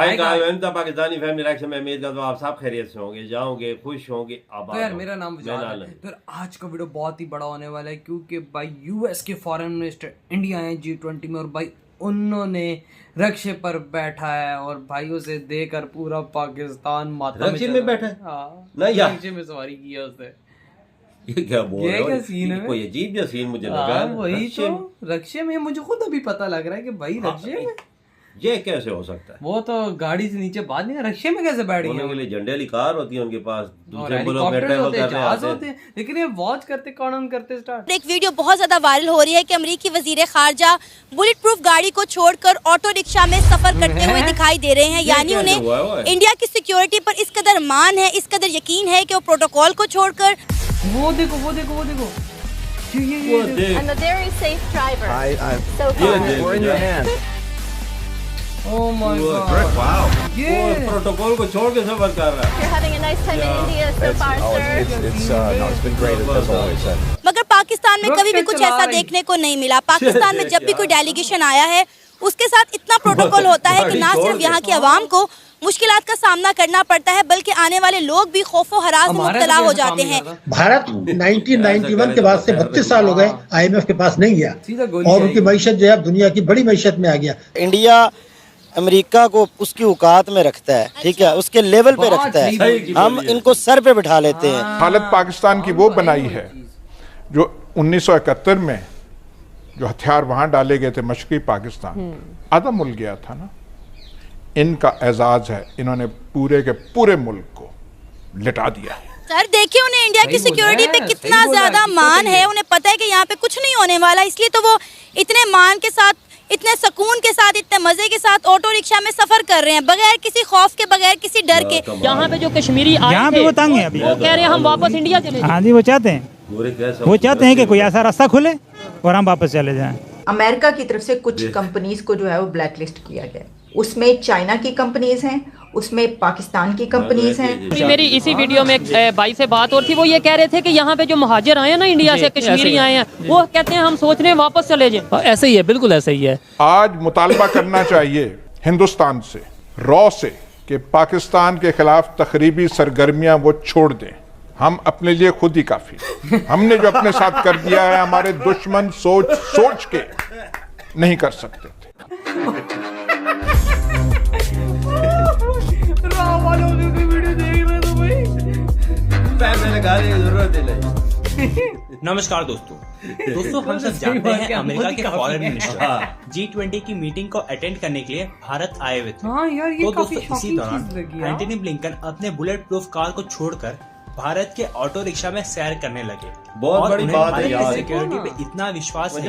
Pakistani family reaction में उम्मीद करता हूँ आप सब खैरियत से होंगे, जाओगे, खुश होंगे, आबाद। तो यार मेरा नाम विशाल है। तो आज का वीडियो बहुत ही बड़ा होने वाला है क्योंकि भाई यूएस के फॉरेन मिनिस्टर इंडिया हैं G20 में, और भाई उन्होंने रक्शे पर बैठा है और भाई उसे देकर पूरा पाकिस्तान माता रक्शे में बैठा है? हाँ, नहीं यार, रक्शे में सवारी की है उसने। ये क्या बोल रहे हो? क्या सीन है? कोई अजीब सा सीन मुझे लगा। वही तो रक्शे में, मुझे खुद अभी पता लग रहा है कि भाई रक्शे में ये कैसे हो सकता है? वो तो गाड़ी से नीचे बात नहीं, रक्शे में कैसे बैठ गए? उनके लिए झंडे वाली कार होती है उनके पास, दूसरे मुल्कों में हेलीकॉप्टर ट्रैवल होते हैं, करने जहाज आते होते हैं, लेकिन ये वॉच करते कौन हम करते स्टार्ट। एक वीडियो बहुत ज्यादा वायरल हो रही है कि अमेरिकी वजीर खारजा बुलेट प्रूफ गाड़ी को छोड़कर ऑटो रिक्शा में सफर करते हुए दिखाई दे रहे हैं। यानी उन्हें इंडिया की सिक्योरिटी पर इस कदर मान है, इस कदर यकीन है कि वो प्रोटोकॉल को छोड़कर वो देखो वो देखो वो देखो I'm a very safe driver. So we're in your hands. Oh my God! Wow! ये प्रोटोकॉल को छोड़ के सफर कर rहा है। you're having a nice time in India so far, sir. It's been great as always. मगर पाकिस्तान में कभी भी कुछ ऐसा देखने को नहीं मिला। पाकिस्तान में जब भी कोई डेलीगेशन आया है उसके साथ इतना प्रोटोकॉल होता है कि ना सिर्फ यहाँ की आवाम को मुश्किलात का सामना करना पड़ता है बल्कि आने वाले लोग भी खौफ व हरास में मुब्तला हो जाते हैं। भारत 1991 के बाद से 32 साल हो गए IMF के पास नहीं गया और उनकी मईशत जो है दुनिया की बड़ी मईशत में आ गया। इंडिया अमेरिका को उसकी औकात में रखता है, ठीक है, उसके लेवल पे रखता है, हम इनको सर पे बिठा लेते हैं। हालत पाकिस्तान की वो बनाई है जो 1971 में जो हथियार वहां डाले गए थे मशरकी पाकिस्तान, आधा मुल्क गया था ना। इनका एजाज है, इन्होंने पूरे के पूरे मुल्क को लिटा दिया है। सर देखिए उन्हें इंडिया की सिक्योरिटी पे कितना ज्यादा मान है, उन्हें पता है कि यहाँ पे कुछ नहीं होने वाला, इसलिए तो वो इतने मान के साथ, इतने सुकून के साथ, इतने मजे के साथ ऑटो रिक्शा में सफर कर रहे हैं बगैर किसी खौफ के, बगैर किसी डर के। यहाँ पे जो कश्मीरी यहाँ पे वो तंग है अभी, वो कह रहे हैं हम वापस इंडिया चले। हाँ जी, वो चाहते हैं कि कोई ऐसा रास्ता खुले और हम वापस चले जाएं। अमेरिका की तरफ से कुछ कंपनीज को जो है वो ब्लैक लिस्ट किया गया, उसमें चाइना की कंपनीज हैं, उसमें पाकिस्तान की कंपनीज हैं। मेरी इसी वीडियो में एक भाई से बात और थी, वो ये कह रहे थे कि यहाँ पे जो मुहाजिर आए हैं ना इंडिया से, कश्मीरी आए हैं, वो कहते हैं हम सोच रहे हैं वापस चले जाएं। ऐसे ही है, बिल्कुल ऐसे ही है। आज मुतालबा करना चाहिए हिंदुस्तान से, रॉ से, कि पाकिस्तान के खिलाफ तखरीबी सरगर्मियां वो छोड़ दें। हम अपने लिए खुद ही काफी। हमने जो अपने साथ कर दिया है हमारे दुश्मन सोच के नहीं कर सकते थे। नमस्कार दोस्तों हम सब जानते हैं अमेरिका के फॉरेन मिनिस्टर G20 की मीटिंग को अटेंड करने के लिए भारत आए हुए थे। तो दोस्तों इसी दौरान एंटनी ब्लिंकन अपने बुलेट प्रूफ कार को छोड़कर भारत के ऑटो रिक्शा में सैर करने लगे। बहुत बड़ी बात है यार, सिक्योरिटी पे इतना विश्वास है कि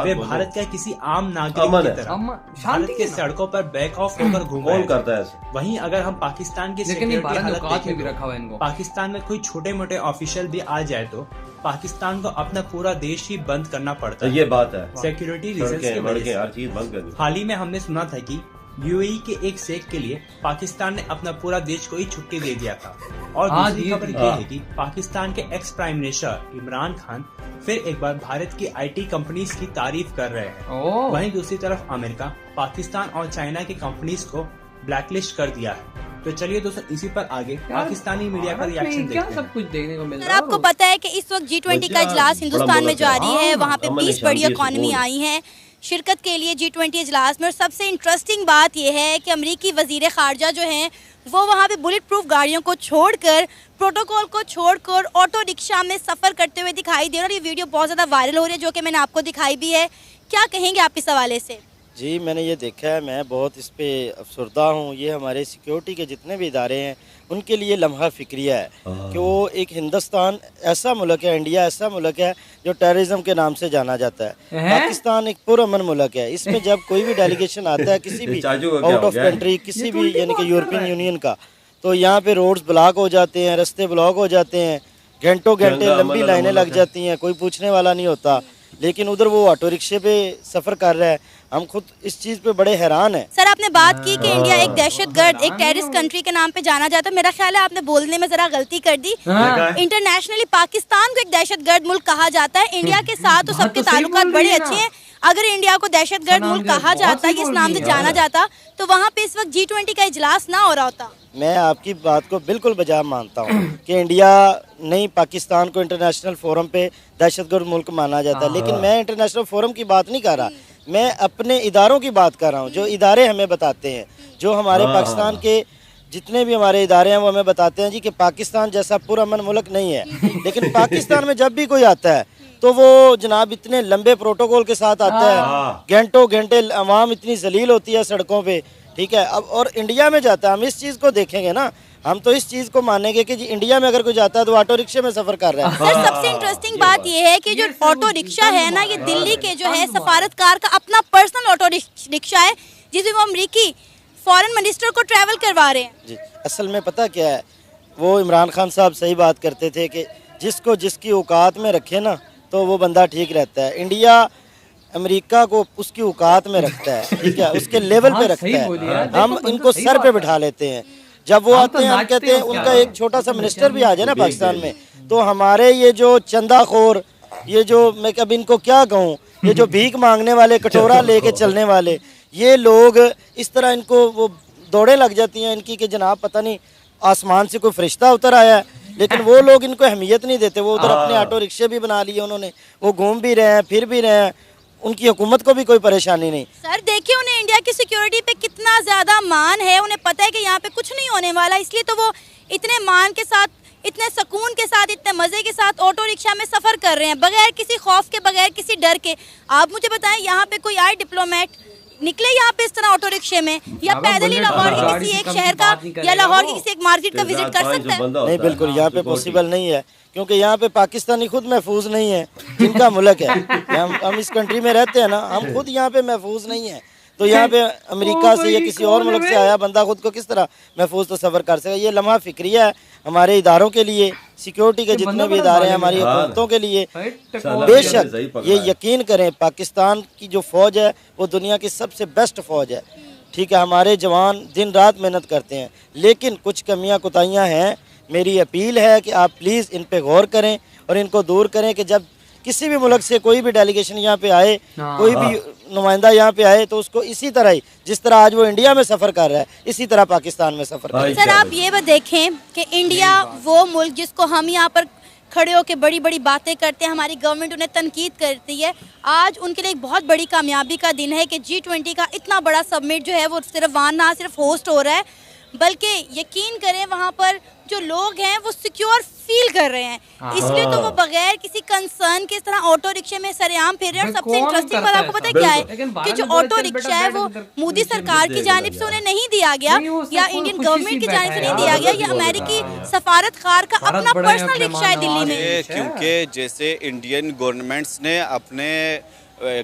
वे भारत का किसी आम नागरिक की तरह भारत के सड़कों पर बैक ऑफ होकर घूम करता है। वहीं अगर हम पाकिस्तान की सिक्योरिटी हालत देखें तो पाकिस्तान में कोई छोटे मोटे ऑफिशियल भी आ जाए तो पाकिस्तान को अपना पूरा देश ही बंद करना पड़ता है। ये बात है, सिक्योरिटी रीजंस की वजह से हर चीज बंद कर दी। हाल ही में हमने सुना था कि यूएई के एक शेख के लिए पाकिस्तान ने अपना पूरा देश को ही छुट्टी दे दिया था। और दूसरी खबर ये है कि पाकिस्तान के ex prime minister Imran Khan फिर एक बार भारत की आईटी कंपनीज की तारीफ कर रहे हैं। वहीं दूसरी तरफ अमेरिका, पाकिस्तान और चाइना की कंपनीज को ब्लैकलिस्ट कर दिया है। तो चलिए दोस्तों इसी पर आगे पाकिस्तानी मीडिया का रिएक्शन देखते हैं। सब कुछ देखने को मिल रहा है। आपको पता है कि इस वक्त G20 का इजलास हिंदुस्तान में जारी है, वहाँ पे 20 बड़ी इकॉनमी आई हैं शिरकत के लिए G20 इजलास में। और सबसे इंटरेस्टिंग बात यह है कि अमेरिकी वजीर खारजा जो हैं वो वहाँ पे बुलेट प्रूफ गाड़ियों को छोड़कर, प्रोटोकॉल को छोड़कर ऑटो रिक्शा में सफ़र करते हुए दिखाई दे रहे हैं। और ये वीडियो बहुत ज़्यादा वायरल हो रही है जो कि मैंने आपको दिखाई भी है। क्या कहेंगे आप इस हवाले से? जी मैंने ये देखा है, मैं बहुत इस पे अफसरदा हूँ। ये हमारे सिक्योरिटी के जितने भी इदारे हैं उनके लिए लम्हा फिक्रिया है कि वो एक हिंदुस्तान ऐसा मुल्क है, इंडिया ऐसा मुल्क है जो टेररिज्म के नाम से जाना जाता है। पाकिस्तान एक पुरअमन मुल्क है, इसमें जब कोई भी डेलीगेशन आता है किसी भी आउट ऑफ कंट्री, किसी भी यानी कि यूरोपियन यूनियन का, तो यहाँ पे रोड्स ब्लॉक हो जाते हैं, रास्ते ब्लॉक हो जाते हैं, घंटों घंटे लंबी लाइनें लग जाती हैं, कोई पूछने वाला नहीं होता। लेकिन उधर वो ऑटो रिक्शे पे सफ़र कर रहा है, हम खुद इस चीज पे बड़े हैरान हैं। सर आपने बात की कि इंडिया एक दहशतगर्द, एक टेररिस्ट कंट्री के नाम पे जाना जाता है। मेरा ख्याल है आपने बोलने में जरा गलती कर दी। इंटरनेशनली पाकिस्तान को एक दहशतगर्द मुल्क कहा जाता है। इंडिया के साथ तो सबके ताल्लुकात बड़े अच्छे हैं। अगर इंडिया को दहशतगर्द मुल्क कहा जाता, इस नाम से जाना जाता, तो वहाँ पे इस वक्त G20 का इजलास ना हो रहा होता। मैं आपकी बात को बिल्कुल बजा मानता हूँ कि इंडिया नहीं, पाकिस्तान को इंटरनेशनल फोरम पे दहशतगर्द मुल्क माना जाता है, लेकिन मैं इंटरनेशनल फोरम की बात नहीं कर रहा, मैं अपने इदारों की बात कर रहा हूँ। जो इदारे हमें बताते हैं, जो हमारे पाकिस्तान के जितने भी हमारे इदारे हैं वो हमें बताते हैं जी कि पाकिस्तान जैसा पुरअमन मुल्क नहीं है, लेकिन पाकिस्तान में जब भी कोई आता है तो वो जनाब इतने लंबे प्रोटोकॉल के साथ आता है, घंटों घंटे अवाम इतनी जलील होती है सड़कों पे, ठीक है। अब और इंडिया में जाता है, हम इस चीज़ को देखेंगे ना, हम तो इस चीज़ को मानेंगे कि जी इंडिया में अगर कोई जाता है तो ऑटो रिक्शे में सफ़र कर रहा है। सर सबसे इंटरेस्टिंग बात ये है कि जो ऑटो रिक्शा है ना, ये दिल्ली के जो है सफारतकार का अपना पर्सनल ऑटो रिक्शा है, जिसमें वो अमरीकी फॉरेन मिनिस्टर को ट्रैवल करवा रहे हैं। जी, असल में पता क्या है, वो इमरान खान साहब सही बात करते थे कि जिसको जिसकी औकात में रखे ना तो वो बंदा ठीक रहता है। इंडिया अमेरिका को उसकी औकात में रखता है, ठीक है, उसके लेवल पे रखता है। हम इनको सर पे बिठा लेते हैं, जब वो आते हैं हम कहते हैं उनका एक छोटा सा मिनिस्टर भी आ जाए ना पाकिस्तान में, तो हमारे ये जो चंदाखोर, ये जो मैं कभी इनको क्या कहूँ, ये जो भीख मांगने वाले, कटोरा लेके चलने वाले ये लोग, इस तरह इनको वो दौड़े लग जाती हैं इनकी कि जनाब पता नहीं आसमान से कोई फरिश्ता उतर आया है, लेकिन वो लोग इनको अहमियत नहीं देते। वो उधर अपने ऑटो रिक्शे भी बना लिए उन्होंने, वो घूम भी रहे हैं, फिर भी रहे हैं, उनकी हुकूमत को भी कोई परेशानी नहीं। सर देखिए उन्हें इंडिया की सिक्योरिटी पे कितना ज़्यादा मान है, उन्हें पता है कि यहाँ पे कुछ नहीं होने वाला, इसलिए तो वो इतने मान के साथ, इतने सुकून के साथ, इतने मज़े के साथ ऑटो रिक्शा में सफ़र कर रहे हैं, बगैर किसी खौफ के, बगैर किसी डर के। आप मुझे बताएं, यहाँ पे कोई आए डिप्लोमेट निकले यहाँ पे इस तरह ऑटो रिक्शे में, या पैदल ही लाहौर के किसी एक शहर का या लाहौर की किसी एक मार्केट का विजिट कर सकते हैं? नहीं, बिल्कुल यहाँ पे पॉसिबल नहीं है, क्योंकि यहाँ पे पाकिस्तानी खुद महफूज नहीं है, जिनका मुल्क है। हम इस कंट्री में रहते हैं ना, हम खुद यहाँ पे महफूज नहीं है, तो यहाँ पे अमेरिका से या किसी और मुल्क से आया बंदा खुद को किस तरह महफूज तस्वर कर सके। ये लम्हा फिक्रिया है हमारे इदारों के लिए, सिक्योरिटी के जितने भी इदारे हैं, हमारी हुकूमतों के लिए। बेशक ये यकीन करें, पाकिस्तान की जो फ़ौज है वो दुनिया की सबसे बेस्ट फ़ौज है, ठीक है। हमारे जवान दिन रात मेहनत करते हैं, लेकिन कुछ कमियां कोताहियां हैं। मेरी अपील है कि आप प्लीज़ इन पे गौर करें और इनको दूर करें कि जब किसी भी मुल्क से कोई भी डेलीगेशन यहाँ पे आए, कोई भी नुमाइंदा यहाँ पे आए, तो उसको इसी तरह ही, जिस तरह आज वो इंडिया में सफ़र कर रहा है, इसी तरह पाकिस्तान में सफ़र कर। सर आप ये बात देखें कि इंडिया वो मुल्क जिसको हम यहाँ पर खड़े होकर बड़ी बड़ी बातें करते हैं, हमारी गवर्नमेंट उन्हें तनकीद करती है, आज उनके लिए एक बहुत बड़ी कामयाबी का दिन है कि G20 का इतना बड़ा सबमिट जो है वो सिर्फ वहाँ ना सिर्फ होस्ट हो रहा है, बल्कि यकीन करें वहाँ पर जो लोग हैं वो सिक्योर फील कर रहे हैं, इसलिए तो वो बगैर किसी कंसर्न के इस तरह ऑटो रिक्शे में सरेआम फिर रहे हैं। और सबसे इंटरेस्टिंग बात आपको पता है क्या है कि जो ऑटो रिक्शा है वो मोदी सरकार की जानिब से उन्हें नहीं दिया गया, या इंडियन गवर्नमेंट की जानिब से नहीं दिया गया, या अमेरिकी सफारतकार का अपना पर्सनल रिक्शा है दिल्ली में। क्योंकि जैसे इंडियन गवर्नमेंट्स ने अपने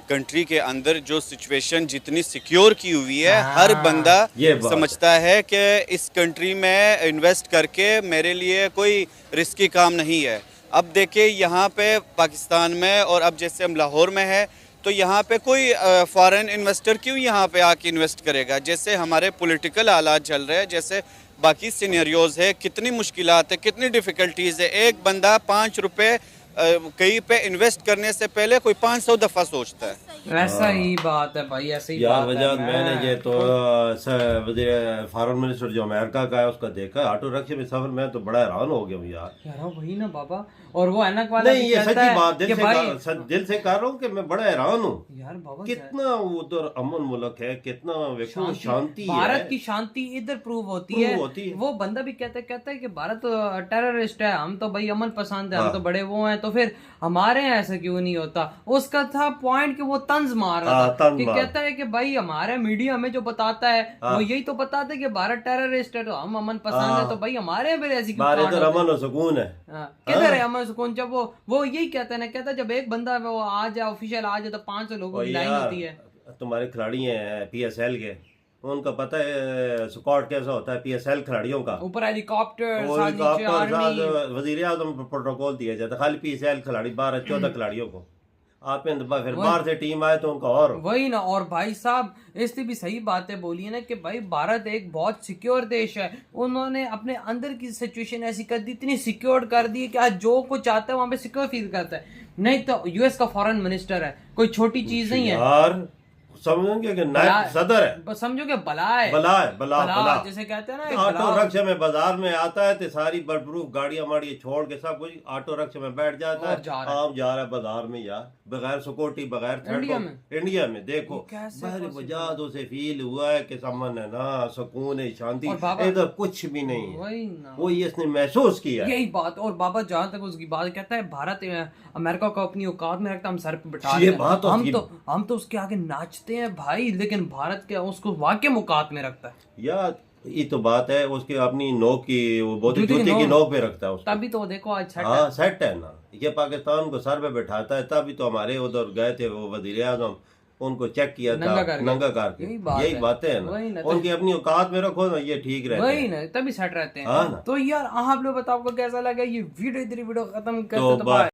कंट्री के अंदर जो सिचुएशन जितनी सिक्योर की हुई है, हर बंदा समझता है कि इस कंट्री में इन्वेस्ट करके मेरे लिए कोई रिस्की काम नहीं है। अब देखिए यहाँ पे पाकिस्तान में, और अब जैसे हम लाहौर में है, तो यहाँ पे कोई फॉरेन इन्वेस्टर क्यों यहाँ पे आके इन्वेस्ट करेगा। जैसे हमारे पॉलिटिकल हालात चल रहे हैं, जैसे बाकी सिनेरियोज है, कितनी मुश्किलात है, कितनी डिफ़िकल्टीज़ है। एक बंदा 5 रुपये कहीं पे इन्वेस्ट करने से पहले कोई 500 दफा सोचता है। ऐसा ही बात है भाई, ऐसे ही यार बात है। मैंने ये तो फॉरेन मिनिस्टर जो अमेरिका का है उसका देखा ऑटो रिक्शे में सफर में, तो बड़ा हैरान हो गया यार वही ना बाबा। और वो ऐनक वाला नहीं, ये सच्ची बात दिल से कह रहा हूँ कि मैं बड़ा हैरान हूँ यार बाबा, कितना उधर अमन मुल्क है, कितना शांति है। भारत की शांति इधर प्रूव होती है। वो बंदा भी कहता है कि भारत टेररिस्ट है, हम तो भाई अमन पसंद है, हम तो बड़े वो हैं, तो फिर हमारे यहाँ ऐसा क्यों नहीं होता। उसका था पॉइंट कि वो तंज मार रहा था कि कहता है कि भाई हमारे मीडिया हमें जो बताता है वो यही तो बताता है कि भारत टेररिस्ट है, तो हम अमन पसंद है, तो भाई हमारे यहाँ ऐसी अमन और सुकून है। किधर है अमन सुकून? जब वो यही कहता है ना, कहता जब एक बंदा वो आ जाए, ऑफिशियल आ जाए, तो 500 लोगों की लाइन होती है। तुम्हारे खिलाड़ी हैं PSL के, उनका पता है स्क्वाड कैसा होता है PSL खिलाड़ियों का, ऊपर हेलीकॉप्टर, वजीर आज़म प्रोटोकॉल दिया जाता है खाली PSL खिलाड़ी 12-14 खिलाड़ियों को, आपने फिर बाहर से टीम आए तो उनका और वही ना। और भाई साहब इसने भी सही बातें बोली है ना कि भाई भारत एक बहुत सिक्योर देश है। उन्होंने अपने अंदर की सिचुएशन ऐसी कर दी, इतनी सिक्योर कर दी कि आज जो कुछ चाहता है वहां पे सिक्योर फील करता है। नहीं तो यूएस का फॉरेन मिनिस्टर है, कोई छोटी चीज नहीं है यार, समझोगे कि नायब सदर है, समझोगे बला है, बला जैसे कहते हैं ना। ऑटो रिक्शा में बाजार में आता है तो सारी बर्फप्रूफ गाड़ियां माड़ियां छोड़ के सब कुछ ऑटो रिक्शा में बैठ जाता है, आप जा रहा है बाजार में यार, बगैर सिक्योरिटी बगैर इंडिया में देखो वजह से फील हुआ है कि समन है ना, सुकून है, शांति, इधर कुछ भी नहीं है, वो इसने महसूस किया यही बात। और बाबा जहाँ तक उसकी बात कहता है भारत अमेरिका को अपनी औकात में रखता, हम सर पे बिठा, हम तो उसके आगे नाचते हैं भाई, लेकिन भारत के उसको वाकई औकात में रखता है यार। ये तो बात है, उसके अपनी नोक की वो जूते की नोक पे रखता है उसको। तभी तो देखो आज सेट है ना, ये पाकिस्तान को सर पे बैठाता है। तभी तो हमारे उधर गए थे वो वजीर आज़म, उनको चेक किया था नंगा करके। यही बातें है ना, उनकी अपनी औकात में रखो ना, ये ठीक रहता है, वही ना, तभी सेट रहते हैं। तो यार आप लोग बताओ आपको कैसा लगा ये वीडियो, इधर वीडियो खत्म करते तो